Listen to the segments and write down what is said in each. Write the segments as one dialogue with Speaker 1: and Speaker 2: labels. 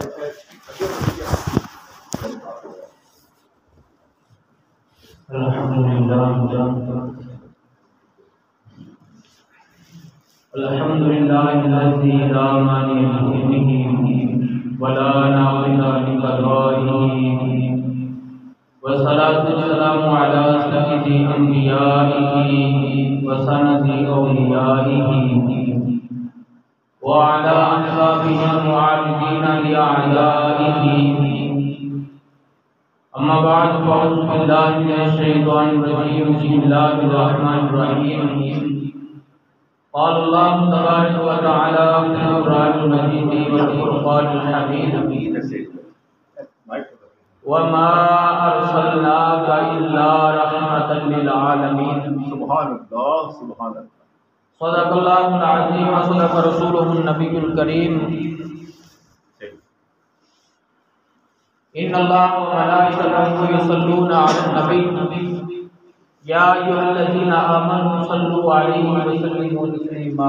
Speaker 1: الحمدللہ الذی لا مانع لحکمہ ولا ناقض لقضائہ والصلاة والسلام علی سید انبیائہ وسند اولیائہ وعلى أصحابه المعارضين لأعدائه أما بعد فأعوذ بالله من الشيطان الرجيم بسم الله الرحمن الرحيم قال الله تبارك وتعالى في القرآن المجيد والفرقان الحميد وما أرسلناك إلا رحمة للعالمين
Speaker 2: سبحان اللہ سبحان اللہ.
Speaker 1: صدق اللہ العظیم وصدق رسولہ النبی الکریم. ان اللہ وملائکتہ یصلون علی النبی یا ایھا الذین آمنوا صلوا علیہ وسلموا تسلیما.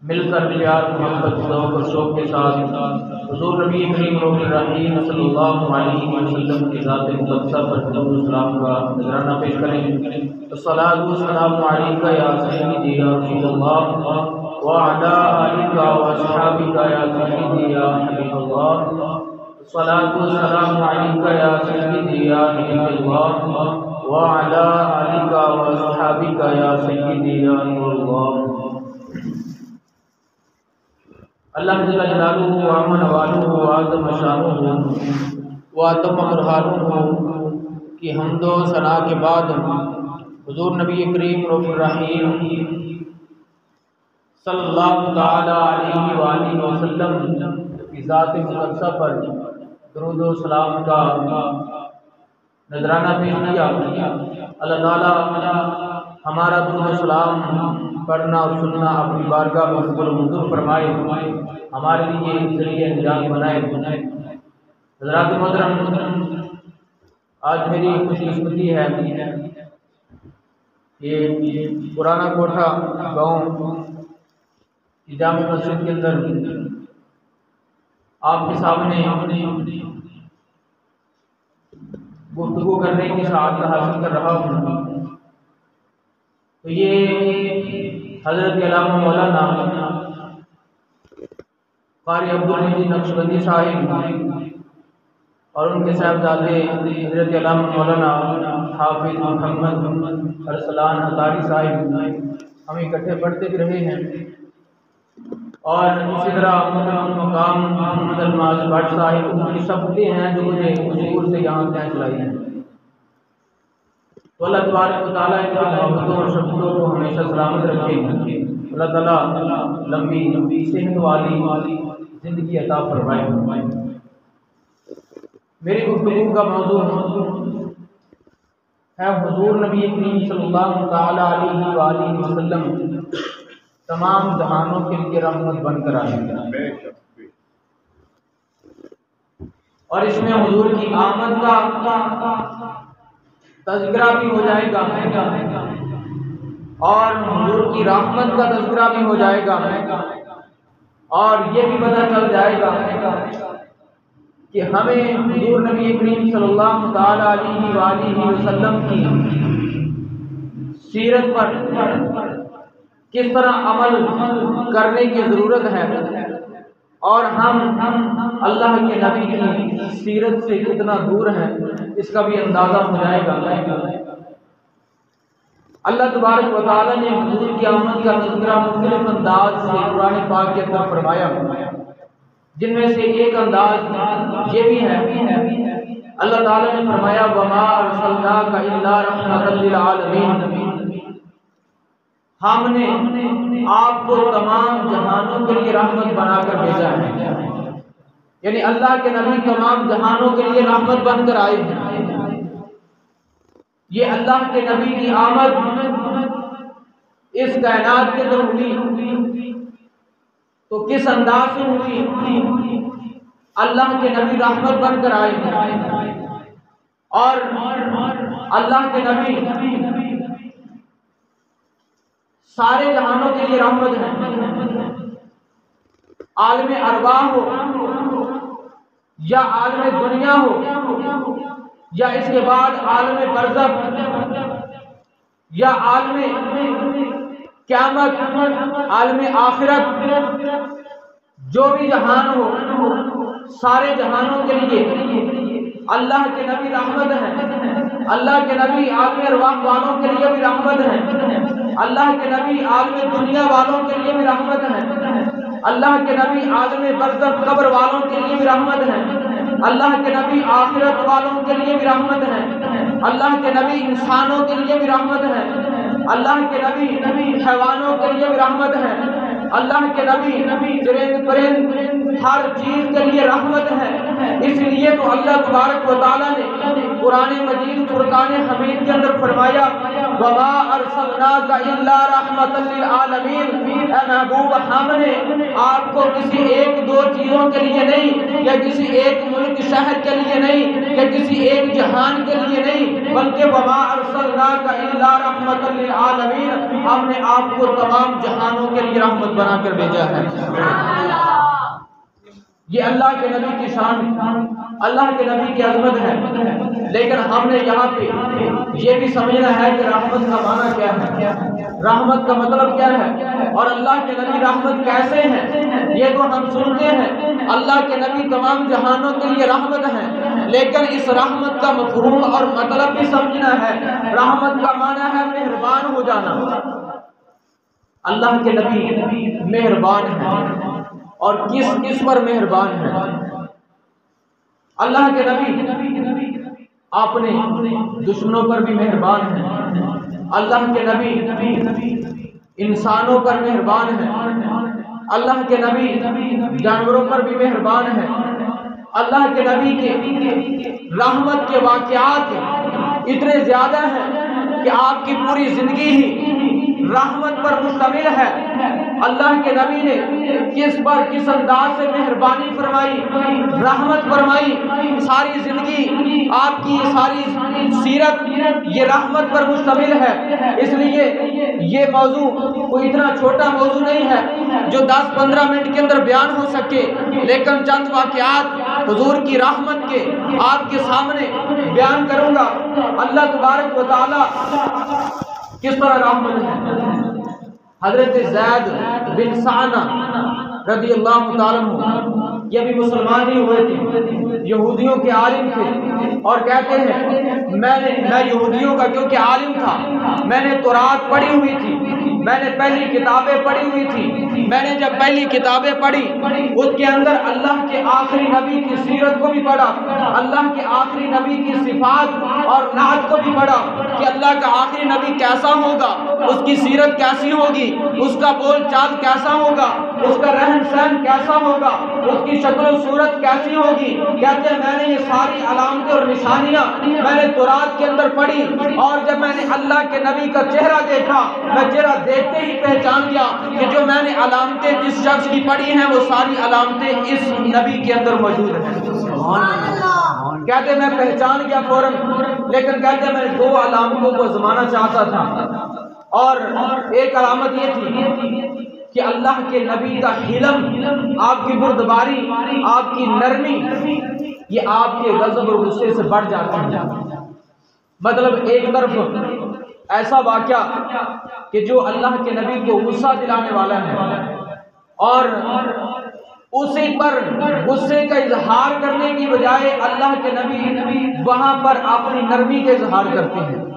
Speaker 1: مل کر پیار محبت ذوق و شوق کے ساتھ حضور نبی کریم روح الرحیم صلی اللہ علیہ وسلم کی ذات مقدسہ پر درود و سلام کا نذرانہ پیش کریں. الصلاۃ والسلام علیک یا سیدی یا رسول اللہ وعلی آلک واصحابک یا سیدی یا حبیب اللہ. الصلاۃ والسلام علیک یا سیدی یا حبیب اللہ وعلی آلک واصحابک یا سیدی یا نور اللہ. اللہ جل جلالہ وعظم نوالہ وعظم شانہ واتم برہانہ کی حمد و ثنا کے بعد حضور نبی کریم رؤوف الرحیم صلی اللہ تعالی علیہ وآلہ وسلم کی ذات مقدسہ پر درود و سلام کا نذرانہ پیش کیا. اللہ تعالی ہمارا درود و سلام پڑھنا اور سننا اپنی بارگاہ میں قبول و منظور فرمائے، ہمارے لیے ذریعہ نجات بنائے. حضرات محترم، آج میری خوش قسمتی ہے یہ پرانا کوٹھا گاؤں کی جامع مسجد کے اندر آپ کے سامنے گفتگو کرنے کی سعادت حاصل کر رہا ہوں. تو یہ حضرت علامہ مولانا قاری عبدالمجید نقشبندی صاحب اور ان کے صاحبزادے حضرت علامہ مولانا حافظ محمد ارسلان اتاری صاحب ہم اکٹھے پڑھتے بھی رہے ہیں، اور اسی طرح مقام محمد الماس بٹ صاحب ان کی سب ہیں جو مجھے حضور سے یہاں پہنچ لائی ہیں. تو اللہ تبارک و تعالیٰ ان کی محبتوں اور شفقتوں کو ہمیشہ سلامت رکھے. اللہ تعالیٰ لمبی صحت والی زندگی عطا فرمائے. میری گفتگو کا موضوع ہے حضور نبی کریم صلی اللہ تعالی علیہ وآلہ وسلم تمام جہانوں کے لیے رحمت بن کر آئے ہیں، اور اس میں حضور کی آمد کا تذکرہ بھی ہو جائے گا اور حضور کی رحمت کا تذکرہ بھی ہو جائے گا، اور یہ بھی پتہ چل جائے گا کہ ہمیں حضور نبی کریم صلی اللہ تعالی علیہ وآلہ وسلم کی سیرت پر کس طرح عمل کرنے کی ضرورت ہے، اور ہم اللہ کے نبی کی سیرت سے کتنا دور ہیں اس کا بھی اندازہ ہو جائے گا. اللہ تبارک و تعالیٰ نے حضور کی آمد کا تذکرہ مختلف انداز سے قرآن پاک کے اندر فرمایا، جن میں سے ایک انداز یہ بھی ہے. اللہ تعالیٰ نے فرمایا وَمَا أَرْسَلْنَاكَ إِلَّا رَحْمَةً لِّلْعَالَمِينَ، ہم نے آپ کو تمام جہانوں کے لیے رحمت بنا کر بھیجا ہے. یعنی اللہ کے نبی تمام جہانوں کے لیے رحمت بن کر آئے ہیں. یہ اللہ کے نبی کی آمد اس کائنات کے اندر ہوئی تو کس انداز سے ہوئی؟ اللہ کے نبی رحمت بن کر آئے ہیں، اور اللہ کے نبی سارے جہانوں کے لیے رحمت ہے. عالم ارواح ہو یا عالم دنیا ہو یا اس کے بعد عالم برزخ یا عالم قیامت، عالم آخرت، جو بھی جہان ہو، سارے جہانوں کے لیے اللہ کے نبی رحمت ہیں۔ اللہ کے نبی عالم ارواح والوں کے لیے بھی رحمت ہیں، اللہ کے نبی عالم دنیا والوں کے لیے بھی رحمت ہیں، اللہ کے نبی عالم برزخ قبر والوں کے لیے بھی رحمت ہیں، اللہ کے نبی آخرت والوں کے لیے بھی رحمت ہیں، اللہ کے نبی انسانوں کے لیے بھی رحمت ہیں، اللہ کے نبی حیوانوں کے لیے بھی رحمت ہیں، اللہ کے نبی چرند پرند ہر چیز کے لیے رحمت ہے۔ اس لیے تو اللہ تبارک و تعالیٰ نے قرآن مجید فرقان حمید کے اندر فرمایا وَمَا أَرْسَلْنَاكَ إِلَّا رَحْمَةً لِلْعَالَمِينَ، اے محبوب ہم نے آپ کو کسی ایک دو چیزوں کے لیے نہیں، یا کسی ایک ملک شہر کے لیے نہیں، یا کسی ایک جہان کے لیے نہیں، بلکہ وَمَا أَرْسَلْنَاكَ إِلَّا رَحْمَةً لِلْعَالَمِينَ، ہم نے آپ کو تمام جہانوں کے لیے رحمت بنا کر بھیجا ہے۔ یہ اللہ کے نبی کی شان، اللہ کے نبی کی عظمت ہے۔ لیکن ہم نے یہاں پہ یہ بھی سمجھنا ہے کہ رحمت کا معنی کیا ہے، رحمت کا مطلب کیا ہے، اور اللہ کے نبی رحمت کیسے ہیں۔ یہ تو ہم سنتے ہیں اللہ کے نبی تمام جہانوں کے لیے رحمت ہیں، لیکن اس رحمت کا مفہوم اور مطلب بھی سمجھنا ہے۔ رحمت کا معنی ہے مہربان ہو جانا۔ اللہ کے نبی مہربان ہیں، اور کس پر مہربان ہیں؟ اللہ کے نبی اپنے دشمنوں پر بھی مہربان ہیں، اللہ کے نبی انسانوں پر مہربان ہیں، اللہ کے نبی جانوروں پر بھی مہربان ہیں۔ اللہ کے نبی کے رحمت کے واقعات اتنے زیادہ ہیں کہ آپ کی پوری زندگی ہی رحمت پر مشتمل ہے۔ اللہ کے نبی نے کس انداز سے مہربانی فرمائی، رحمت فرمائی، ساری زندگی آپ کی ساری سیرت یہ رحمت پر مشتمل ہے۔ اس لیے یہ موضوع کوئی اتنا چھوٹا موضوع نہیں ہے جو 10-15 منٹ کے اندر بیان ہو سکے، لیکن چند واقعات حضور کی رحمت کے آپ کے سامنے بیان کروں گا۔ اللہ تبارک و تعالی کس طرح رحمت ہے۔ حضرت زید بن ثعلبہ رضی اللہ تعالیٰ عنہ یہ بھی مسلمان نہیں ہوئے تھے، یہودیوں کے عالم تھے، اور کہتے ہیں میں یہودیوں کا کیونکہ عالم تھا، میں نے تورات پڑھی ہوئی تھی، میں نے پہلی کتابیں پڑھی ہوئی تھی، میں نے جب پہلی کتابیں پڑھی اس کے اندر اللہ کے آخری نبی کی سیرت کو بھی پڑھا، اللہ کے آخری نبی کی صفات اور نعت کو بھی پڑھا کہ اللہ کا آخری نبی کیسا ہوگا، اس کی سیرت کیسی ہوگی، اس کا بول چال کیسا ہوگا، اس کا رہن سہن کیسا ہوگا، اس کی شکل و صورت کیسی ہوگی۔ کہتے ہیں میں نے یہ ساری علامتیں اور نشانیاں میں نے تورات کے اندر پڑھی، اور جب میں نے اللہ کے نبی کا چہرہ دیکھا، میں چہرہ دیکھتے ہی پہچان گیا کہ جو میں نے علامتیں جس شخص کی پڑھی ہیں وہ ساری علامتیں اس نبی کے اندر موجود ہیں۔ کہتے میں پہچان گیا فوراً، لیکن کہتے میں نے 2 علامتوں کو آزمانا چاہتا تھا، اور ایک علامت یہ تھی کہ اللہ کے نبی کا حلم، آپ کی بردباری، آپ کی نرمی، یہ آپ کے غضب اور غصے سے بڑھ جاتی ہے۔ مطلب ایک طرف ایسا واقعہ کہ جو اللہ کے نبی کو غصہ دلانے والا ہے، اور اسی پر غصے کا اظہار کرنے کی بجائے اللہ کے نبی وہاں پر اپنی نرمی کا اظہار کرتے ہیں،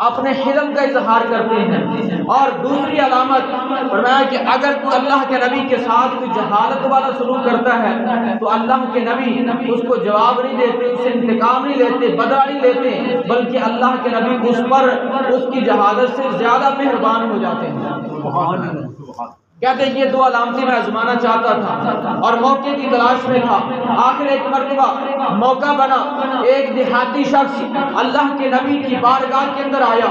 Speaker 1: اپنے حلم کا اظہار کرتے ہیں۔ اور دوسری علامت فرمایا کہ اگر تو اللہ کے نبی کے ساتھ کوئی جہالت والا سلوک کرتا ہے تو اللہ کے نبی اس کو جواب نہیں دیتے، اسے انتقام نہیں لیتے، بدلہ نہیں لیتے، بلکہ اللہ کے نبی اس پر اس کی جہالت سے زیادہ مہربان ہو جاتے ہیں۔ کہتے ہیں یہ 2 علامتیں میں آزمانا چاہتا تھا اور موقع کی تلاش میں تھا۔ آخر ایک مرتبہ موقع بنا، ایک دیہاتی شخص اللہ کے نبی کی بارگاہ کے اندر آیا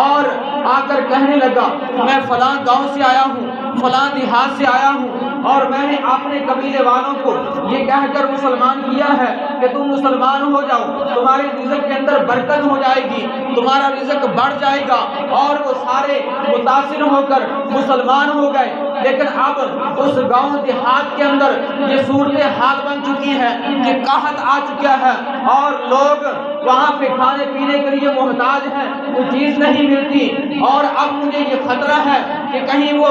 Speaker 1: اور آ کر کہنے لگا میں فلاں گاؤں سے آیا ہوں، فلاں دیہات سے آیا ہوں، اور میں نے اپنے قبیلے والوں کو یہ کہہ کر مسلمان کیا ہے کہ تم مسلمان ہو جاؤ، تمہارے رزق کے اندر برکت ہو جائے گی، تمہارا رزق بڑھ جائے گا۔ اور وہ سارے متاثر ہو کر مسلمان ہو گئے، لیکن اب اس گاؤں دیہات کے اندر یہ صورتحال بن چکی ہے کہ قحط آ چکا ہے اور لوگ وہاں پہ کھانے پینے کے لیے محتاج ہیں، کوئی چیز نہیں ملتی، اور اب مجھے یہ خطرہ ہے کہ کہیں وہ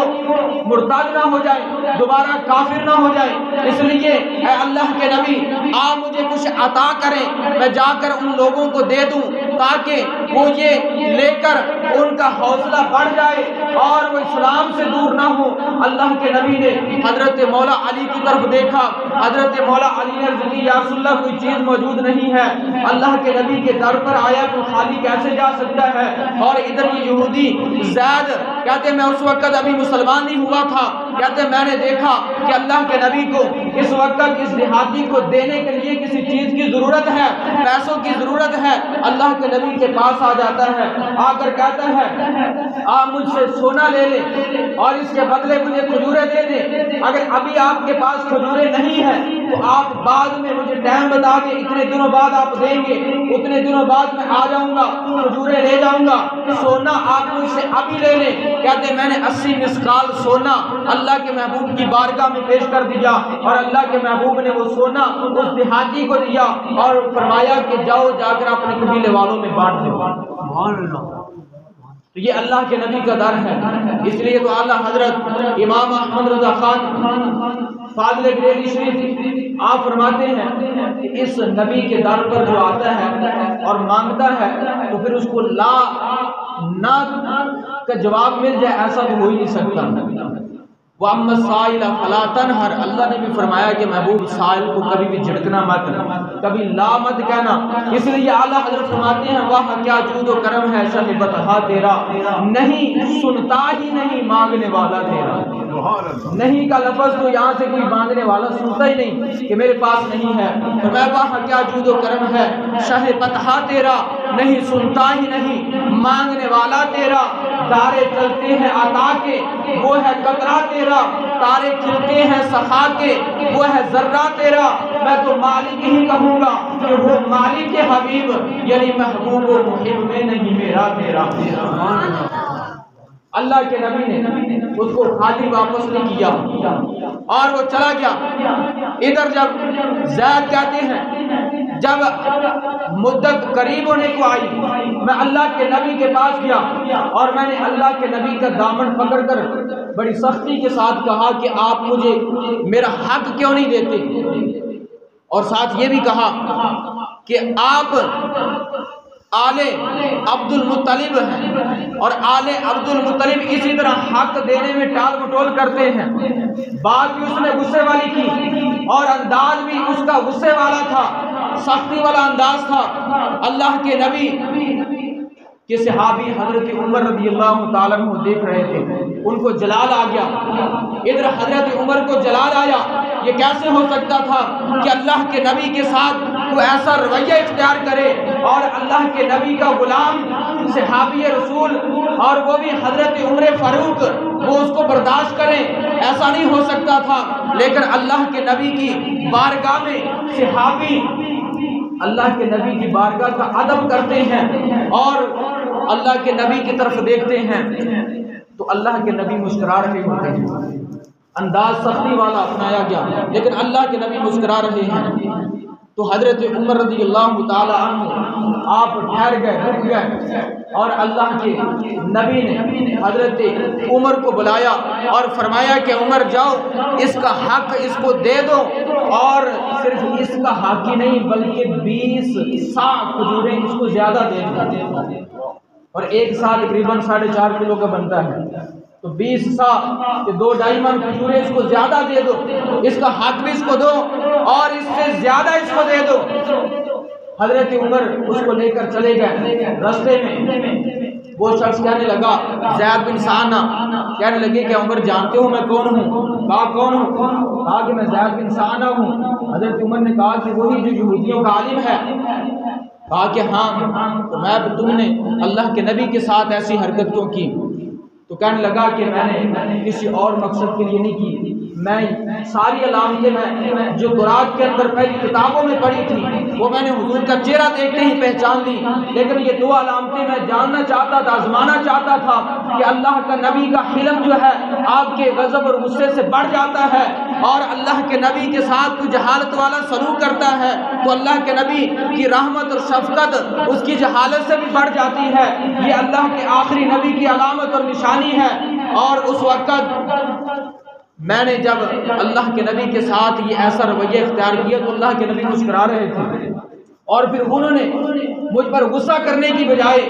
Speaker 1: مرتد نہ ہو جائے، دوبارہ کافر نہ ہو جائے، اس لیے اے اللہ کے نبی آپ مجھے کچھ عطا کریں، میں جا کر ان لوگوں کو دے دوں تاکہ وہ یہ لے کر ان کا حوصلہ بڑھ جائے اور وہ اسلام سے دور نہ ہو۔ اللہ کے نبی نے حضرت مولا علی کی طرف دیکھا، حضرت مولا علی نے عرض کی یا رسول اللہ کوئی چیز موجود نہیں ہے، اللہ کے نبی کے در پر آیا تو خالی کیسے جا سکتا ہے؟ اور ادھر یہ یہودی زید کہتے میں اس وقت ابھی مسلمان نہیں ہوا تھا، کہتے میں نے دیکھا کہ اللہ کے نبی کو اس وقت اس دیہاتی کو دینے کے لیے کسی چیز کی ضرورت ہے، پیسوں کی ضرورت ہے، اللہ کے نبی کے پاس آ جاتا ہے، آ کر کہتا ہے آپ مجھ سے سونا لے لیں اور اس کے بدلے مجھے کھجوریں دے دیں، اگر ابھی آپ کے پاس کھجوریں نہیں ہیں تو آپ بعد میں مجھے ٹائم بتا کے اتنے دنوں بعد آپ دیں گے، اتنے دنوں بعد میں آ جاؤں گا، کھجوریں لے جاؤں گا، سونا آپ مجھ سے ابھی لے لیں۔ کہتے میں نے 80 مسکال سونا اللہ کے محبوب کی بارگاہ میں پیش کر دیا اور اللہ کے محبوب نے وہ سونا اس دیہاتی کو دیا اور فرمایا کہ جاؤ جا کر اپنے قبیلے والوں میں بانٹ دو۔ سبحان اللہ۔ تو یہ اللہ کے نبی کا در ہے، اس لیے تو اعلیٰ حضرت امام احمد رضا خان فاضل بریلوی شریف آپ فرماتے ہیں کہ اس نبی کے در پر جو آتا ہے اور مانگتا ہے تو پھر اس کو لا نہ کا جواب مل جائے، ایسا تو ہو ہی نہیں سکتا۔ وَأَمَّا السَّائِلَ فَلَا تَنْهَرْ، اللہ نے بھی فرمایا کہ محبوب سائل کو کبھی بھی جھڑکنا مت، کبھی لا مت کہنا، اس لیے اعلیٰ حضرت فرماتے ہیں واہ کیا جود و کرم ہے شہ بطحا تیرا، نہیں سنتا ہی نہیں مانگنے والا تیرا۔ نہیں کا لفظ تو یہاں سے کوئی مانگنے والا سنتا ہی نہیں کہ میرے پاس نہیں ہے، تو میں واہ کیا جود و کرم ہے شہ بطحا تیرا، نہیں سنتا ہی نہیں مانگنے والا تیرا، دارے چلتے ہیں عطا کے وہ ہے قطرہ تیرا، تارے کھلتے ہیں سخا کے وہ ہے ذرہ تیرا، میں تو مالک ہی کہوں گا کہ وہ مالک حبیب یعنی محبوب و محب میں نہیں میرا تیرا۔ اللہ کے نبی نے اس کو خالی واپس نہیں کیا اور وہ چلا گیا۔ ادھر جب زید کہتے ہیں جب مدت قریب ہونے کو آئی میں اللہ کے نبی کے پاس گیا اور میں نے اللہ کے نبی کا دامن پکڑ کر بڑی سختی کے ساتھ کہا کہ آپ مجھے میرا حق کیوں نہیں دیتے، اور ساتھ یہ بھی کہا کہ آپ آل عبد المطلب ہیں اور آل عبد المطلب اسی طرح حق دینے میں ٹال مٹول کرتے ہیں۔ بات بھی اس نے غصے والی کی اور انداز بھی اس کا غصے والا تھا، سختی والا انداز تھا۔ اللہ کے نبی کہ صحابی حضرت عمر رضی اللہ تعالیٰ عنہ دیکھ رہے تھے، ان کو جلال آ گیا، ادھر حضرت عمر کو جلال آیا۔ یہ کیسے ہو سکتا تھا کہ اللہ کے نبی کے ساتھ کوئی ایسا رویہ اختیار کرے اور اللہ کے نبی کا غلام صحابی رسول اور وہ بھی حضرت عمر فاروق وہ اس کو برداشت کریں، ایسا نہیں ہو سکتا تھا۔ لیکن اللہ کے نبی کی بارگاہ میں صحابی اللہ کے نبی کی بارگاہ کا ادب کرتے ہیں اور اللہ کے نبی کی طرف دیکھتے ہیں تو اللہ کے نبی مسکرا رہے ہوتے ہیں، انداز سختی والا اپنایا گیا لیکن اللہ کے نبی مسکرا رہے ہیں۔ تو حضرت عمر رضی اللہ تعالی عنہ آپ ٹھہر گئے، رک گئے اور اللہ کے نبی نے حضرت عمر کو بلایا اور فرمایا کہ عمر جاؤ اس کا حق اس کو دے دو، اور صرف اس کا حق ہی نہیں بلکہ 20 سا کھجوریں اس کو زیادہ دے دو، اور ایک سا تقریباً 4.5 کلو کا بنتا ہے، تو 20 سا کہ 2-2.5 من کھجوریں اس کو زیادہ دے دو، اس کا حق بھی اس کو دو اور اس سے زیادہ اس کو دے دو۔ حضرت عمر اس کو لے کر چلے گئے، راستے میں وہ شخص کہنے لگا زید بن ثانہ کہنے لگے کہ عمر جانتے ہو میں کون ہوں؟ کہا کون ہوں؟ کہا کہ میں زید بن ثانہ ہوں۔ حضرت عمر نے کہا کہ وہی جو یہودیوں کا عالم ہے؟ کہا کہ ہاں۔ تو میں تم نے اللہ کے نبی کے ساتھ ایسی حرکت کیوں کی؟ تو کہنے لگا کہ میں نے کسی اور مقصد کے لیے نہیں کی، میں ساری علامتیں میں جو قرآن کے اندر پہلی کتابوں میں پڑھی تھی وہ میں نے حضور کا چہرہ دیکھتے ہی پہچان لی، لیکن یہ دو علامتیں میں جاننا چاہتا تھا، آزمانا چاہتا تھا کہ اللہ کا نبی کا حلم جو ہے آپ کے غضب اور غصے سے بڑھ جاتا ہے، اور اللہ کے نبی کے ساتھ کوئی جہالت والا سلوک کرتا ہے تو اللہ کے نبی کی رحمت اور شفقت اس کی جہالت سے بھی بڑھ جاتی ہے۔ یہ اللہ کے آخری نبی کی علامت اور نشانی ہے۔ اور اس وقت میں نے جب اللہ کے نبی کے ساتھ یہ ایسا رویہ اختیار کیا تو اللہ کے نبی مسکرا رہے تھے، اور پھر انہوں نے مجھ پر غصہ کرنے کی بجائے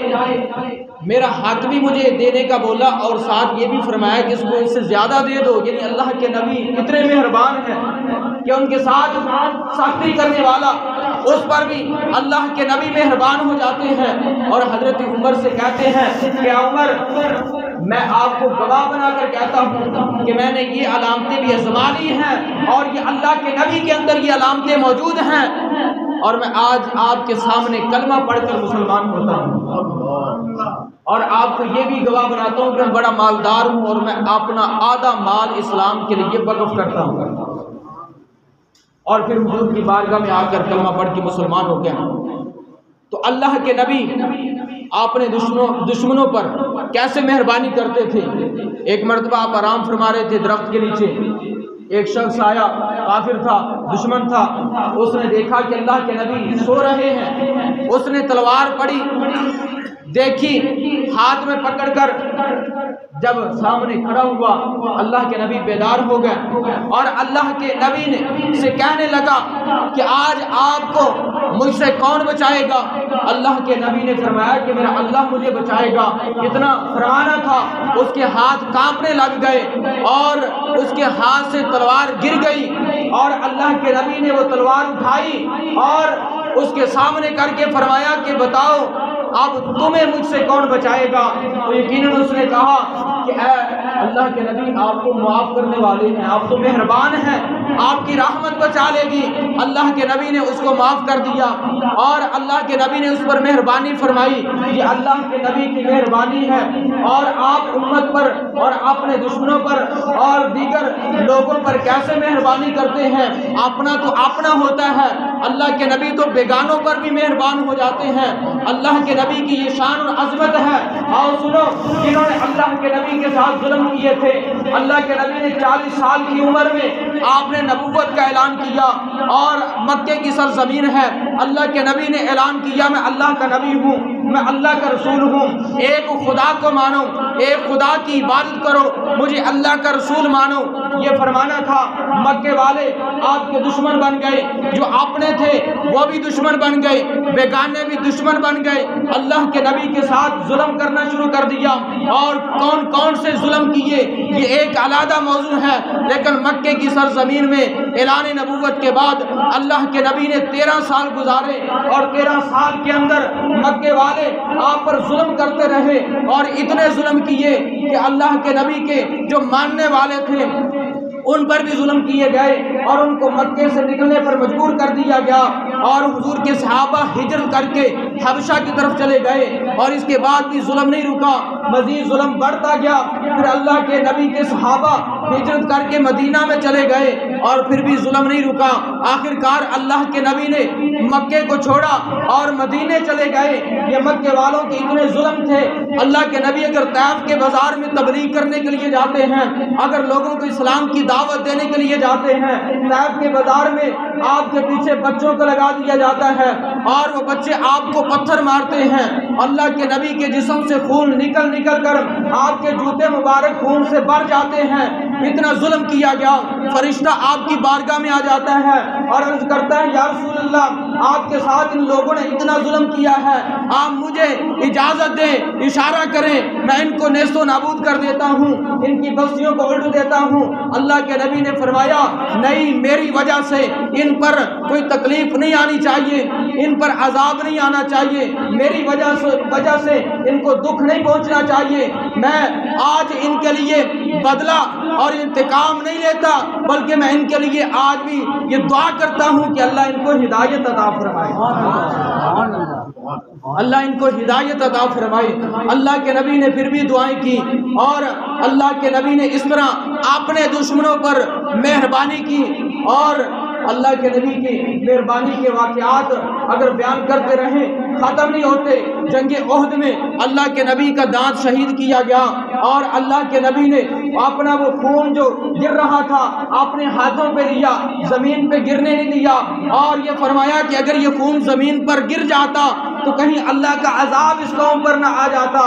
Speaker 1: میرا حق بھی مجھے دینے کا بولا، اور ساتھ یہ بھی فرمایا کہ اس کو اس سے زیادہ دے دو۔ یعنی اللہ کے نبی اتنے مہربان ہیں کہ ان کے ساتھ سختی کرنے والا اس پر بھی اللہ کے نبی مہربان ہو جاتے ہیں، اور حضرت عمر سے کہتے ہیں کہ عمر میں آپ کو گواہ بنا کر کہتا ہوں کہ میں نے یہ علامتیں بھی آزما لی ہیں، اور یہ اللہ کے نبی کے اندر یہ علامتیں موجود ہیں، اور میں آج آپ کے سامنے کلمہ پڑھ کر مسلمان ہوتا ہوں، اور آپ کو یہ بھی گواہ بناتا ہوں کہ میں بڑا مالدار ہوں، اور میں اپنا آدھا مال اسلام کے لیے وقف کرتا ہوں۔ اور پھر حضور کی بارگاہ میں آ کر کلمہ پڑھ کے مسلمان ہو گیا۔ تو اللہ کے نبی اپنے دشمنوں پر کیسے مہربانی کرتے تھے۔ ایک مرتبہ آپ آرام فرما رہے تھے درخت کے نیچے، ایک شخص آیا، کافر تھا، دشمن تھا، اس نے دیکھا کہ اللہ کے نبی سو رہے ہیں، اس نے تلوار پڑی، دیکھی، ہاتھ میں پکڑ کر جب سامنے کھڑا ہوا اللہ کے نبی بیدار ہو گئے، اور اللہ کے نبی نے سے کہنے لگا کہ آج آپ کو مجھ سے کون بچائے گا؟ اللہ کے نبی نے فرمایا کہ میرا اللہ مجھے بچائے گا۔ اتنا فرمانا تھا، اس کے ہاتھ کانپنے لگ گئے اور اس کے ہاتھ سے تلوار گر گئی، اور اللہ کے نبی نے وہ تلوار اٹھائی اور اس کے سامنے کر کے فرمایا کہ بتاؤ اب تمہیں مجھ سے کون بچائے گا؟ تو یقیناً اس نے کہا کہ اے اللہ کے نبی آپ کو معاف کرنے والے ہیں، آپ تو مہربان ہیں، آپ کی رحمت بچا لے گی۔ اللہ کے نبی نے اس کو معاف کر دیا، اور اللہ کے نبی نے اس پر مہربانی فرمائی۔ یہ اللہ کے نبی کی مہربانی ہے، اور آپ امت پر اور اپنے دشمنوں پر اور دیگر لوگوں پر کیسے مہربانی کرتے ہیں۔ اپنا تو اپنا ہوتا ہے، اللہ کے نبی تو بیگانوں پر بھی مہربان ہو جاتے ہیں۔ اللہ کے نبی کی یہ شان اور عظمت ہے۔ اور سنو، جنہوں نے اللہ کے نبی کے ساتھ ظلم کیے تھے، اللہ کے نبی نے 40 سال کی عمر میں آپ نے نبوت کا اعلان کیا، اور مکے کی سرزمین ہے، اللہ کے نبی نے اعلان کیا میں اللہ کا نبی ہوں، میں اللہ کا رسول ہوں، ایک خدا کو مانو، ایک خدا کی عبادت کرو، مجھے اللہ کا رسول مانو۔ یہ فرمانا تھا، مکے والے آپ کے دشمن بن گئے، جو اپنے تھے وہ بھی دشمن بن گئے، بیگانے بھی دشمن بن گئے، اللہ کے نبی کے ساتھ ظلم کرنا شروع کر دیا۔ اور کون کون سے ظلم کیے یہ ایک علیحدہ موضوع ہے، لیکن مکے کی سرزمین میں اعلان نبوت کے بعد اللہ کے نبی نے 13 سال گزارے، اور 13 سال کے اندر مکے والے آپ پر ظلم کرتے رہے، اور اتنے ظلم کیے کہ اللہ کے نبی کے جو ماننے والے تھے ان پر بھی ظلم کیے گئے، اور ان کو مکے سے نکلنے پر مجبور کر دیا گیا، اور حضور کے صحابہ ہجرت کر کے حبشہ کی طرف چلے گئے، اور اس کے بعد بھی ظلم نہیں رکا، مزید ظلم بڑھتا گیا۔ پھر اللہ کے نبی کے صحابہ ہجرت کر کے مدینہ میں چلے گئے، اور پھر بھی ظلم نہیں رکا۔ آخرکار اللہ کے نبی نے مکے کو چھوڑا اور مدینے چلے گئے۔ یہ مکے والوں کے اتنے ظلم تھے، اللہ کے نبی اگر طائف کے بازار میں تبلیغ کرنے کے لیے جاتے ہیں، اگر لوگوں کو اسلام کی دعوت دینے کے لیے جاتے ہیں، طائف کے بازار میں آپ کے پیچھے بچوں کو لگا دیا جاتا ہے، اور وہ بچے آپ کو پتھر مارتے ہیں، اللہ کے نبی کے جسم سے خون نکل نکل کر آپ کے جوتے مبارک خون سے بھر جاتے ہیں۔ اتنا ظلم کیا گیا، فرشتہ آپ کی بارگاہ میں آ جاتا ہے اور عرض کرتا ہے یا رسول اللہ آپ کے ساتھ ان لوگوں نے اتنا ظلم کیا ہے، آپ مجھے اجازت دیں، اشارہ کریں، میں ان کو نیست و نابود کر دیتا ہوں، ان کی بستیوں کو الٹ دیتا ہوں۔ اللہ کے نبی نے فرمایا نہیں، میری وجہ سے ان پر کوئی تکلیف نہیں آنی چاہیے، ان پر عذاب نہیں آنا چاہیے، میری وجہ سے ان کو دکھ نہیں پہنچنا چاہیے۔ میں آج ان کے لیے بدلہ اور انتقام نہیں لیتا، بلکہ میں ان کے لیے آج بھی یہ دعا کرتا ہوں کہ اللہ ان کو ہدایت عطا فرمائے۔ اللہ ان کو ہدایت عطا فرمائے۔ اللہ کے نبی نے پھر بھی دعائیں کی اور اللہ کے نبی نے اس طرح اپنے دشمنوں پر مہربانی کی، اور اللہ کے نبی کی مہربانی کے واقعات اگر بیان کرتے رہیں ختم نہیں ہوتے۔ جنگ احد میں اللہ کے نبی کا دانت شہید کیا گیا، اور اللہ کے نبی نے اپنا وہ خون جو گر رہا تھا اپنے ہاتھوں پہ لیا، زمین پہ گرنے نہیں دیا، اور یہ فرمایا کہ اگر یہ خون زمین پر گر جاتا تو کہیں اللہ کا عذاب اس قوم پر نہ آ جاتا،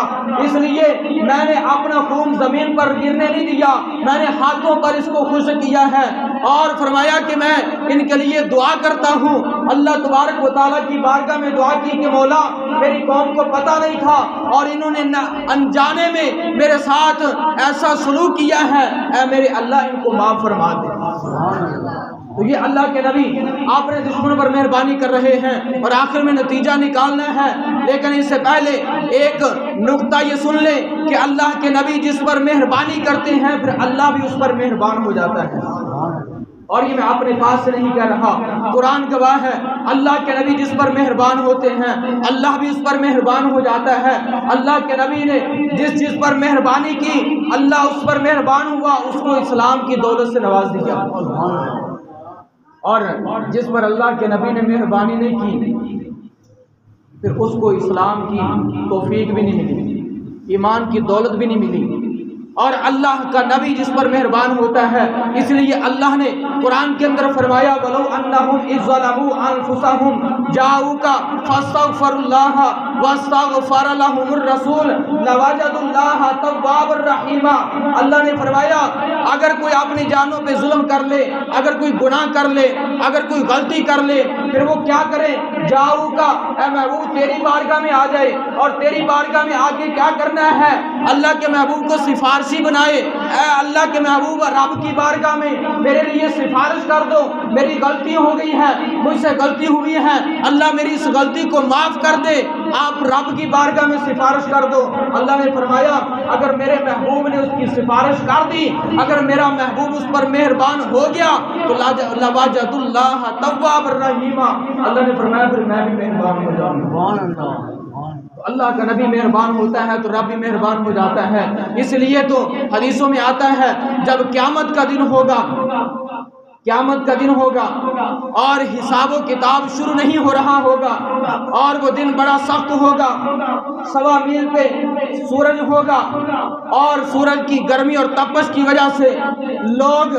Speaker 1: اس لیے میں نے اپنا خون زمین پر گرنے نہیں دیا، میں نے ہاتھوں پر اس کو خشک کیا ہے۔ اور فرمایا کہ میں ان کے لیے دعا کرتا ہوں، اللہ تبارک و تعالیٰ کی بارگاہ میں دعا کی کہ مولا میری قوم کو پتہ نہیں تھا اور انہوں نے انجانے میں میرے ساتھ ایسا سلوک کیا ہے، اے میرے اللہ ان کو معاف فرما دے۔ تو یہ اللہ کے نبی اپنے دشمنوں پر مہربانی کر رہے ہیں اور آخر میں نتیجہ نکالنا ہے، لیکن اس سے پہلے ایک نقطہ یہ سن لیں کہ اللہ کے نبی جس پر مہربانی کرتے ہیں پھر اللہ بھی اس پر مہربان ہو جاتا ہے۔ اور یہ میں اپنے پاس سے نہیں کہہ رہا، قرآن گواہ ہے، اللہ کے نبی جس پر مہربان ہوتے ہیں اللہ بھی اس پر مہربان ہو جاتا ہے۔ اللہ کے نبی نے جس پر مہربانی کی اللہ اس پر مہربان ہوا، اس کو اسلام کی دولت سے نواز دیا، اور جس پر اللہ کے نبی نے مہربانی نہیں کی پھر اس کو اسلام کی توفیق بھی نہیں ملی، ایمان کی دولت بھی نہیں ملی۔ اور اللہ کا نبی جس پر مہربان ہوتا ہے، اس لیے اللہ نے قرآن کے اندر فرمایا وَلَوْ أَنَّهُمْ إِذْ ظَلَمُوا أَنفُسَهُمْ جَاءُوكَ فَاسْتَغْفَرُوا اللَّهَ وَاسْتَغْفَرَ لَهُمُ الرَّسُولُ لَوَجَدُوا اللَّهَ تَوَّابًا رَحِيمًا۔ اللہ نے فرمایا اگر کوئی اپنی جانوں پہ ظلم کر لے، اگر کوئی گناہ کر لے، اگر کوئی غلطی کر لے، پھر وہ کیا کرے؟ جاؤ اے محبوب تیری بارگاہ میں آ جائے، اور تیری بارگاہ میں آ کے کیا کرنا ہے؟ اللہ کے محبوب کو سفارشی بنائے، اے اللہ کے محبوب رب کی بارگاہ میں میرے لیے سفارش کر دو، میری غلطی ہو گئی ہے، مجھ سے غلطی ہوئی ہے، اللہ میری اس غلطی کو معاف کر دے، آپ رب کی بارگاہ میں سفارش کر دو۔ اللہ نے فرمایا اگر میرے محبوب نے اس کی سفارش کر دی، اگر میرا محبوب اس پر مہربان ہو گیا تو لَوَجَدُوا اللَّهَ تَوَّابًا رَحِيمًا، اللہ نے فرمایا پھر میں بھی مہربان ہو جاؤں گا۔ اللہ کا نبی مہربان ہوتا ہے تو رب بھی مہربان ہو جاتا ہے۔ اس لیے تو حدیثوں میں آتا ہے جب قیامت کا دن ہوگا، قیامت کا دن ہوگا اور حساب و کتاب شروع نہیں ہو رہا ہوگا، اور وہ دن بڑا سخت ہوگا، 1.25 میل پہ سورج ہوگا، اور سورج کی گرمی اور تپش کی وجہ سے لوگ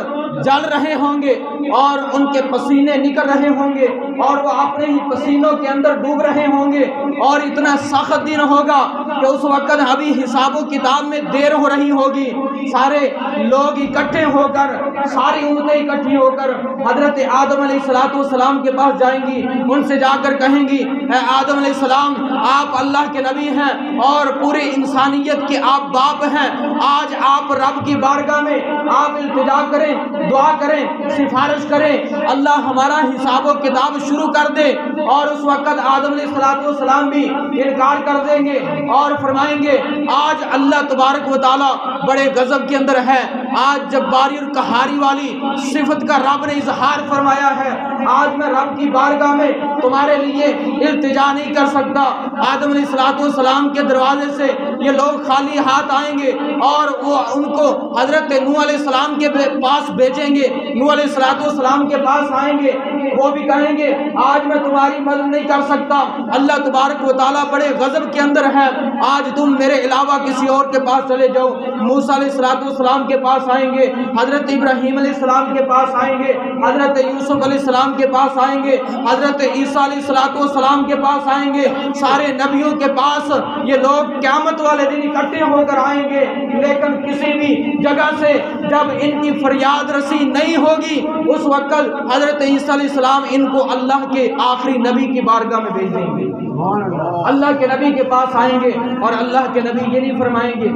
Speaker 1: جل رہے ہوں گے اور ان کے پسینے نکل رہے ہوں گے اور وہ اپنے ہی پسینوں کے اندر ڈوب رہے ہوں گے، اور اتنا سخت دن ہوگا کہ اس وقت ابھی حساب و کتاب میں دیر ہو رہی ہوگی۔ سارے لوگ اکٹھے ہو کر، ساری امتیں اکٹھی ہو کر حضرت آدم علیہ السلام کے پاس جائیں گی، ان سے جا کر کہیں گی اے آدم علیہ السلام آپ اللہ کے نبی ہیں اور پوری انسانیت کے آپ باپ ہیں، آج آپ رب کی بارگاہ میں آپ التجا کریں، دعا کریں، سفارش کریں، اللہ ہمارا حساب و کتاب شروع کر دے۔ اور اس وقت آدم علیہ السلام بھی انکار کر دیں گے اور فرمائیں گے آج اللہ تبارک و تعالیٰ بڑے غضب کے اندر ہے، آج جباری اور قہاری والی صفت کا رب نے اظہار فرمایا ہے، آج میں رب کی بارگاہ میں تمہارے لیے التجا نہیں کر سکتا۔ آدم علیہ السلام کے دروازے سے یہ لوگ خالی ہاتھ آئیں گے اور وہ ان کو حضرت نوح علیہ السلام کے پاس بھیجیں گے، نوح علیہ السلام کے پاس آئیں گے، وہ بھی کہیں گے آج میں تمہاری مدد نہیں کر سکتا، اللہ تبارک و تعالیٰ بڑے غضب کے اندر ہے، آج تم میرے علاوہ کسی اور کے پاس چلے جاؤ۔ موسیٰ علیہ السلام کے پاس آئیں گے، حضرت ابراہیم علیہ السلام کے پاس آئیں گے، حضرت یوسف علیہ السلام کے پاس آئیں گے، حضرت عیسیٰ علیہ السلام کے پاس آئیں گے، سارے نبیوں کے پاس یہ لوگ قیامت والے دن اکٹھے ہو کر آئیں گے، لیکن کسی بھی جگہ سے جب ان کی فریاد رسی نہیں ہوگی اس وقت حضرت عیسیٰ علیہ السلام ان کو اللہ کے آخری نبی کی بارگاہ میں بھیج دیں گے، اللہ کے نبی کے پاس آئیں گے، اور اللہ کے نبی یہ نہیں فرمائیں گے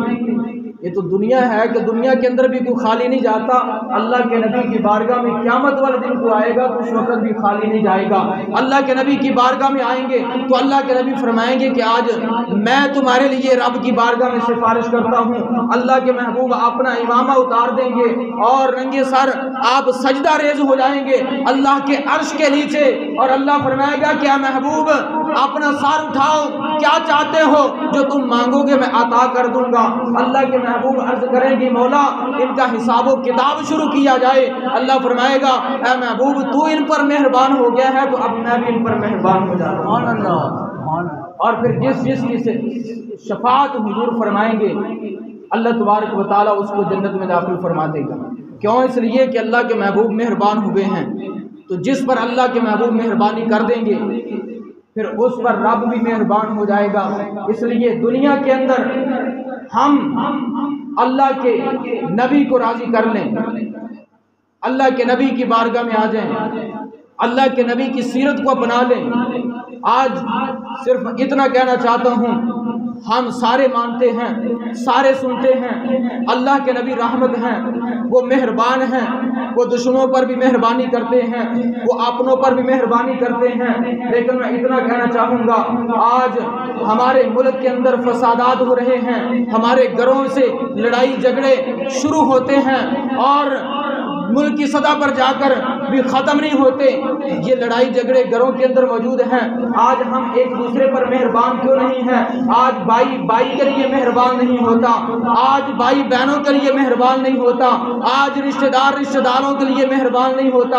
Speaker 1: یہ تو دنیا ہے کہ دنیا کے اندر بھی کوئی خالی نہیں جاتا، اللہ کے نبی کی بارگاہ میں قیامت والے دن کو آئے گا تو اس وقت بھی خالی نہیں جائے گا۔ اللہ کے نبی کی بارگاہ میں آئیں گے تو اللہ کے نبی فرمائیں گے کہ آج میں تمہارے لیے رب کی بارگاہ میں سفارش کرتا ہوں۔ اللہ کے محبوب اپنا امامہ اتار دیں گے اور رنگے سر آپ سجدہ ریز ہو جائیں گے اللہ کے عرش کے نیچے، اور اللہ فرمائے گا کہ اے محبوب اپنا سر اٹھاؤ، کیا چاہتے ہو جو تم مانگو گے میں عطا کر دوں گا۔ اللہ کے محبوب عرض کریں گے مولا ان کا حساب و کتاب شروع کیا جائے۔ اللہ فرمائے گا اے محبوب تو ان پر مہربان ہو گیا ہے تو اب میں بھی ان پر مہربان ہو جاتا ہوں۔ اور پھر جس کی شفاعت حضور فرمائیں گے اللہ تبارک و تعالیٰ اس کو جنت میں داخل فرما دے گا۔ کیوں؟ اس لیے کہ اللہ کے محبوب مہربان ہوئے ہیں، تو جس پر اللہ کے محبوب مہربانی کر دیں گے پھر اس پر رب بھی مہربان ہو جائے گا۔ اس لیے دنیا کے اندر ہم اللہ کے نبی کو راضی کر لیں، اللہ کے نبی کی بارگاہ میں آ جائیں، اللہ کے نبی کی سیرت کو اپنا لیں۔ آج صرف اتنا کہنا چاہتا ہوں، ہم سارے مانتے ہیں، سارے سنتے ہیں اللہ کے نبی رحمت ہیں، وہ مہربان ہیں، وہ دشمنوں پر بھی مہربانی کرتے ہیں، وہ اپنوں پر بھی مہربانی کرتے ہیں، لیکن میں اتنا کہنا چاہوں گا آج ہمارے ملک کے اندر فسادات ہو رہے ہیں، ہمارے گھروں سے لڑائی جھگڑے شروع ہوتے ہیں اور ملک کی سطح پر جا کر بھی ختم نہیں ہوتے۔ یہ لڑائی جھگڑے گھروں کے اندر موجود ہیں۔ آج ہم ایک دوسرے پر مہربان کیوں نہیں ہیں؟ آج بھائی کے لیے مہربان نہیں ہوتا، آج بھائی بہنوں کے لیے مہربان نہیں ہوتا، آج رشتہ داروں کے لیے مہربان نہیں ہوتا،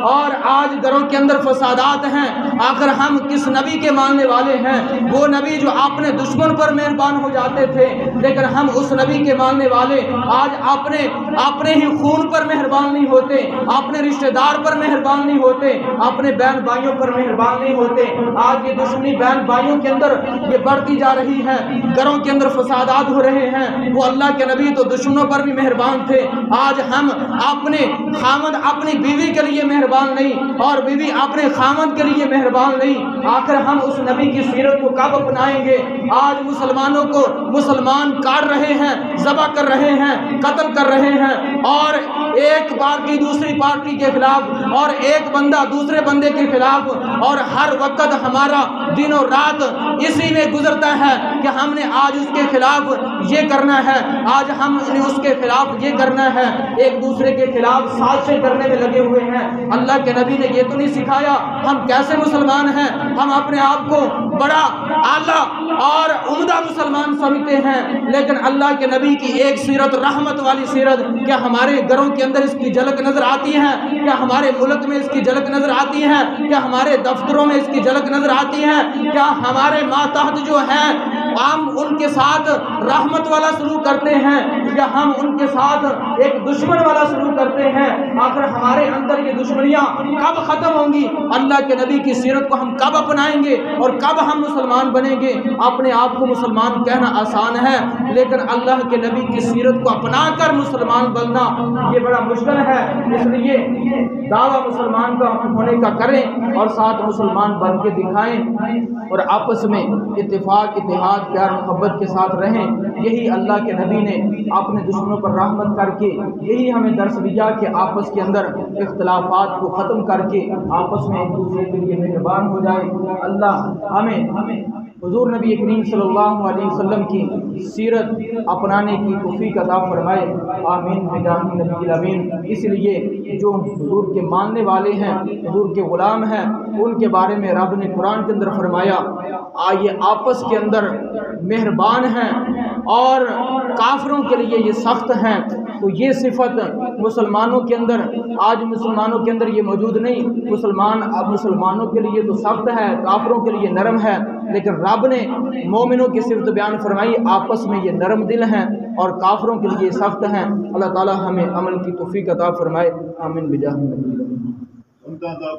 Speaker 1: اور آج گھروں کے اندر فسادات ہیں۔ آخر ہم کس نبی کے ماننے والے ہیں؟ وہ نبی جو اپنے دشمن پر مہربان ہو جاتے تھے، لیکن ہم اس نبی کے ماننے والے آج اپنے ہی خون پر مہربان نہیں ہوتے، اپنے رشتہ دار پر مہربان نہیں ہوتے، اپنے بہن بھائیوں پر مہربان نہیں ہوتے۔ آج یہ دشمنی بہن بھائیوں کے اندر یہ بڑھتی جا رہی ہے، گھروں کے اندر فسادات ہو رہے ہیں۔ وہ اللہ کے نبی تو دشمنوں پر بھی مہربان تھے، آج ہم اپنے خامد اپنی بیوی کے لیے مہربان نہیں اور بیوی اپنے خامد کے لیے مہربان نہیں۔ آخر ہم اس نبی کی سیرت کو کب اپنائیں گے؟ آج مسلمانوں کو مسلمان کاٹ رہے ہیں، ذبح کر رہے ہیں، قتل کر رہے ہیں، اور ایک پارٹی دوسری پارٹی کے خلاف اور ایک بندہ دوسرے بندے کے خلاف، اور ہر وقت ہمارا دن و رات اسی میں گزرتا ہے کہ ہم نے آج اس کے خلاف یہ کرنا ہے، آج ہم نے اس کے خلاف یہ کرنا ہے، ایک دوسرے کے خلاف سازشیں کرنے میں لگے ہوئے ہیں۔ اللہ کے نبی نے یہ تو نہیں سکھایا ہم کیسے مسلمان ہیں؟ ہم اپنے آپ کو بڑا اعلیٰ اور عمدہ مسلمان سمجھتے ہیں، لیکن اللہ کے نبی کی ایک سیرت رحمت والی سیرت کیا ہمارے گھروں کے اندر اس کی جھلک نظر آتی ہے؟ کیا ہمارے ملک میں اس کی جھلک نظر آتی ہے؟ کیا ہمارے دفتروں میں اس کی جھلک نظر آتی ہے؟ کیا ہمارے ماتحت جو ہیں ہم ان کے ساتھ رحمت والا سلوک کرتے ہیں یا ہم ان کے ساتھ ایک دشمن والا سلوک کرتے ہیں؟ آخر ہمارے اندر یہ دشمنیاں کب ختم ہوں گی؟ اللہ کے نبی کی سیرت کو ہم کب اپنائیں گے اور کب ہم مسلمان بنیں گے؟ اپنے آپ کو مسلمان کہنا آسان ہے، لیکن اللہ کے نبی کی سیرت کو اپنا کر مسلمان بننا یہ بڑا مشکل ہے۔ اس لیے دعویٰ مسلمان کا ہونے کا کریں اور ساتھ مسلمان بن کے دکھائیں اور آپس میں اتفاق اتحاد پیار محبت کے ساتھ رہیں۔ یہی اللہ کے نبی نے اپنے دشمنوں پر رحمت کر کے یہی ہمیں درس دیا کہ آپس کے اندر اختلافات کو ختم کر کے آپس میں ایک دوسرے کے لیے مہربان ہو جائے۔ اللہ ہمیں حضور نبی کریم صلی اللہ علیہ وسلم کی سیرت اپنانے کی توفیق عطا فرمائے، آمین بجاہ نبی الامین۔ اس لیے جو حضور کے ماننے والے ہیں، حضور کے غلام ہیں، ان کے بارے میں رب نے قرآن کے اندر فرمایا یہ آپس کے اندر مہربان ہیں اور کافروں کے لیے یہ سخت ہیں۔ تو یہ صفت مسلمانوں کے اندر آج مسلمانوں کے اندر یہ موجود نہیں۔ مسلمان اب مسلمانوں کے لیے تو سخت ہے، کافروں کے لیے نرم ہے، لیکن رب نے مومنوں کی صفت بیان فرمائی آپس میں یہ نرم دل ہیں اور کافروں کے لیے سخت ہیں۔ اللہ تعالی ہمیں عمل کی توفیق عطا فرمائے، آمین بجاہ نبی الامین۔